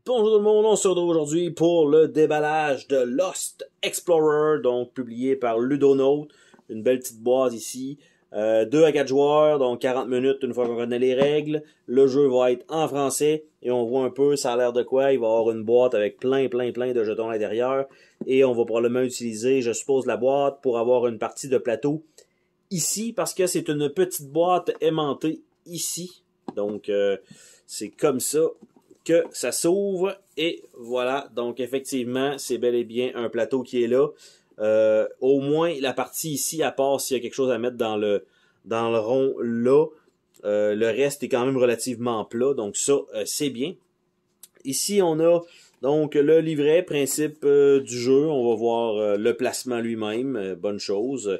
Bonjour tout le monde, on se retrouve aujourd'hui pour le déballage de Lost Explorer, donc publié par Ludonaut. Une belle petite boîte ici. 2 à 4 joueurs, donc 40 minutes une fois qu'on connaît les règles. Le jeu va être en français et on voit un peu, ça a l'air de quoi. Il va y avoir une boîte avec plein de jetons à l'intérieur. Et on va probablement utiliser, je suppose, la boîte pour avoir une partie de plateau ici, parce que c'est une petite boîte aimantée ici. Donc, c'est comme ça que ça s'ouvre. Et voilà, donc effectivement, c'est bel et bien un plateau qui est là. Au moins, la partie ici, à part s'il y a quelque chose à mettre dans le rond là, le reste est quand même relativement plat. Donc ça, c'est bien. Ici, on a donc le livret, principe du jeu. On va voir le placement lui-même. Bonne chose.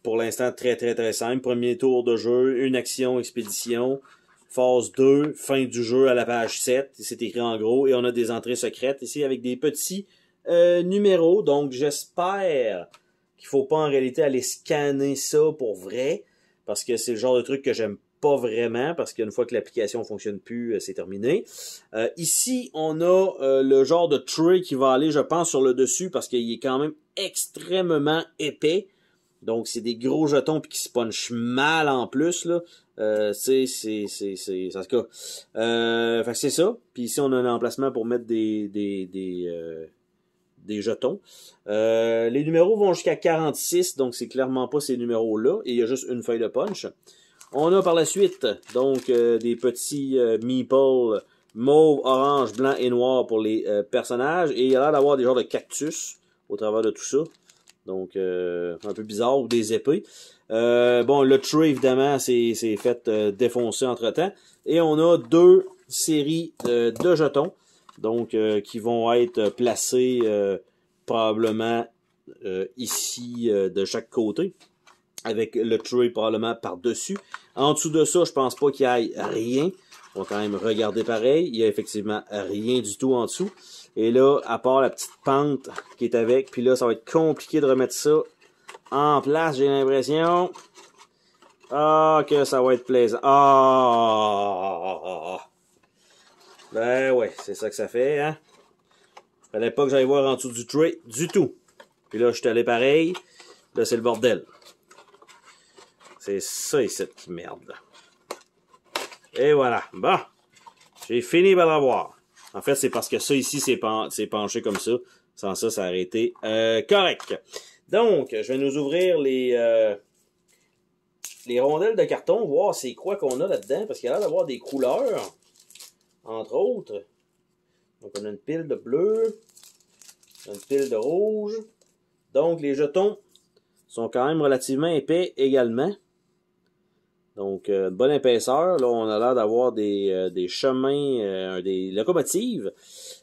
Pour l'instant, très simple. Premier tour de jeu, une action, expédition. Phase 2, fin du jeu à la page 7. C'est écrit en gros. Et on a des entrées secrètes ici avec des petits numéros. Donc, j'espère qu'il faut pas en réalité aller scanner ça pour vrai. Parce que c'est le genre de truc que j'aime pas vraiment. Parce qu'une fois que l'application fonctionne plus, c'est terminé. Ici, on a le genre de tray qui va aller, je pense, sur le dessus. Parce qu'il est quand même extrêmement épais. Donc, c'est des gros jetons puis qui se punchent mal en plus, là. En tout cas, fait que c'est ça. Puis ici, on a un emplacement pour mettre des jetons. Les numéros vont jusqu'à 46, donc c'est clairement pas ces numéros-là. Et il y a juste une feuille de punch. On a par la suite, donc, des petits meeples mauve, orange, blanc et noir pour les personnages. Et il y a l'air d'avoir des genres de cactus au travers de tout ça. Donc, un peu bizarre, ou des épées. Bon, le tray, évidemment, c'est fait défoncer entre-temps. Et on a 2 séries de jetons, donc qui vont être placés probablement ici de chaque côté, avec le tray probablement par-dessus. En dessous de ça, je pense pas qu'il y ait rien. On va quand même regarder pareil. Il y a effectivement rien du tout en dessous. Et là, à part la petite pente qui est avec, puis là, ça va être compliqué de remettre ça en place, j'ai l'impression. Ah, que ça va être plaisant. Ah! Ben ouais, c'est ça que ça fait, hein. Fallait pas que j'aille voir en dessous du tray du tout. Puis là, je suis allé pareil. Là, c'est le bordel. C'est ça ici qui merde. Et voilà. Bon. J'ai fini par l'avoir. En fait, c'est parce que ça ici, c'est penché comme ça. Sans ça, ça a été correct. Donc, je vais nous ouvrir les rondelles de carton, voir c'est quoi qu'on a là-dedans, parce qu'il y a l'air d'avoir des couleurs, entre autres. Donc, on a une pile de bleu, une pile de rouge. Donc, les jetons sont quand même relativement épais également. Donc, bonne épaisseur. Là, on a l'air d'avoir des chemins, des locomotives.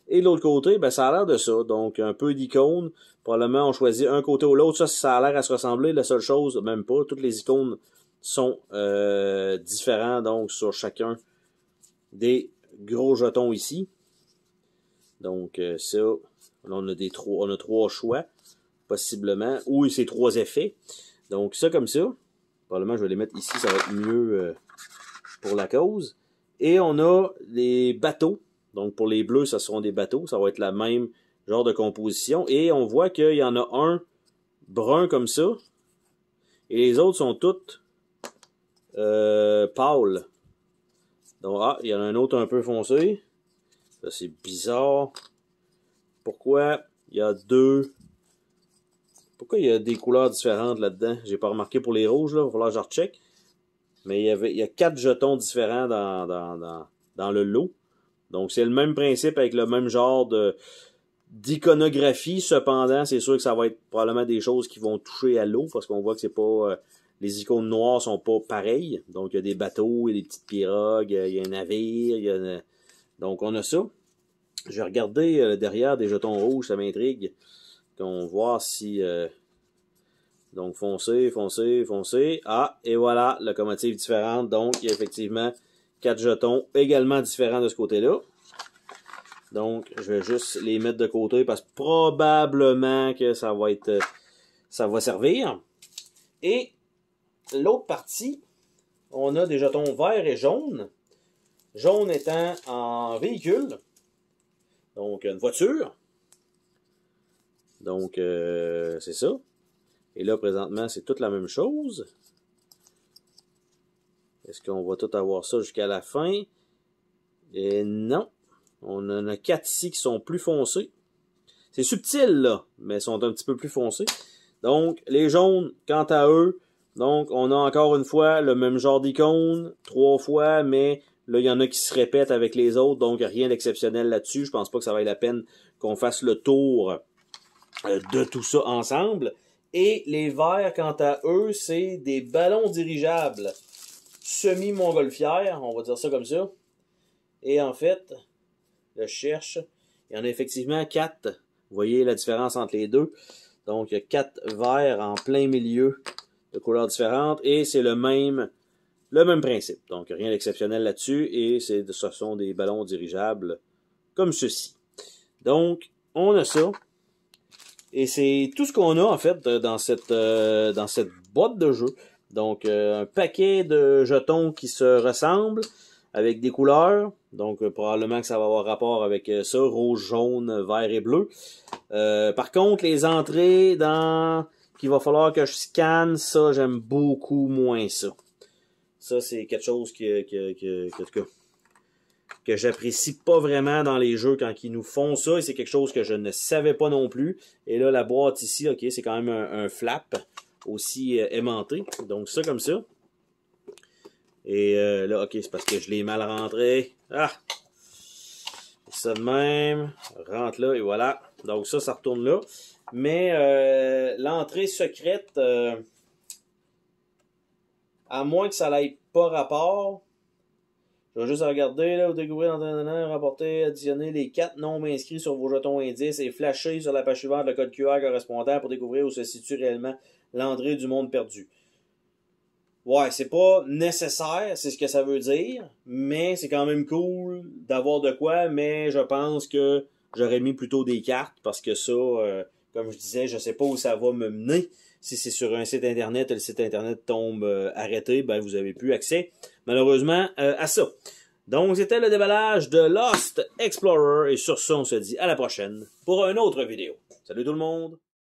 Et de l'autre côté, ben, ça a l'air de ça. Donc, un peu d'icônes. Probablement, on choisit un côté ou l'autre. Ça a l'air à se ressembler. La seule chose, même pas, toutes les icônes sont différentes, donc, sur chacun des gros jetons ici. Donc, ça, là, on a 3 choix, possiblement. Ou c'est 3 effets. Donc, ça comme ça. Probablement, je vais les mettre ici, ça va être mieux pour la cause. Et on a les bateaux. Donc, pour les bleus, ça seront des bateaux. Ça va être la même genre de composition. Et on voit qu'il y en a un brun comme ça. Et les autres sont toutes pâles. Donc, il y en a un autre un peu foncé. Ça, c'est bizarre. Pourquoi il y a 2... Pourquoi il y a des couleurs différentes là-dedans? J'ai pas remarqué pour les rouges, là. Il va falloir que je recheck. Mais il y a 4 jetons différents dans le lot. Donc, c'est le même principe avec le même genre d'iconographie. Cependant, c'est sûr que ça va être probablement des choses qui vont toucher à l'eau. Parce qu'on voit que c'est pas... les icônes noires sont pas pareilles. Donc, il y a des bateaux, il y a des petites pirogues, il y a un navire. Donc, on a ça. Je vais regarder derrière des jetons rouges, ça m'intrigue. On va voir si... donc, foncé. Ah, et voilà, locomotive différente. Donc, il y a effectivement 4 jetons également différents de ce côté-là. Donc, je vais juste les mettre de côté parce que probablement que ça va servir. Et l'autre partie, on a des jetons verts et jaunes. Jaune étant en véhicule. Donc, une voiture. Donc, c'est ça. Et là, présentement, c'est toute la même chose. Est-ce qu'on va tout avoir ça jusqu'à la fin? Et non. On en a 4 ici qui sont plus foncés. C'est subtil, là, mais ils sont un petit peu plus foncés. Donc, les jaunes, quant à eux, donc, on a encore une fois le même genre d'icône, 3 fois, mais là, il y en a qui se répètent avec les autres, donc rien d'exceptionnel là-dessus. Je pense pas que ça vaille la peine qu'on fasse le tour de tout ça ensemble. Et les verts, quant à eux, c'est des ballons dirigeables semi-montgolfières, on va dire ça comme ça. Et en fait, je cherche, il y en a effectivement 4. Vous voyez la différence entre les deux. Donc, il y a 4 verts en plein milieu de couleurs différentes et c'est le même principe. Donc, rien d'exceptionnel là-dessus et ce sont des ballons dirigeables comme ceci. Donc, on a ça. Et c'est tout ce qu'on a, en fait, dans cette boîte de jeu. Donc, un paquet de jetons qui se ressemblent avec des couleurs. Donc, probablement que ça va avoir rapport avec ça, rouge, jaune, vert et bleu. Par contre, les entrées qu'il va falloir que je scanne, ça, j'aime beaucoup moins ça. Ça, c'est quelque chose que j'apprécie pas vraiment dans les jeux quand ils nous font ça. Et c'est quelque chose que je ne savais pas non plus. Et là, la boîte ici, ok, c'est quand même un flap aussi aimanté. Donc, ça comme ça. Et là, ok, c'est parce que je l'ai mal rentré. Ah! Ça de même. Rentre là et voilà. Donc ça retourne là. Mais l'entrée secrète, à moins que ça n'aille pas rapport, je vais juste regarder, là, vous découvrez, rapporter, additionner les 4 nombres inscrits sur vos jetons indices et flasher sur la page suivante le code QR correspondant pour découvrir où se situe réellement l'entrée du monde perdu. Ouais, c'est pas nécessaire, c'est ce que ça veut dire, mais c'est quand même cool d'avoir de quoi, mais je pense que j'aurais mis plutôt des cartes parce que ça, comme je disais, je sais pas où ça va me mener. Si c'est sur un site internet et le site internet tombe arrêté, ben vous avez plus accès, malheureusement, à ça. Donc, c'était le déballage de Lost Explorer et sur ça, on se dit à la prochaine pour une autre vidéo. Salut tout le monde!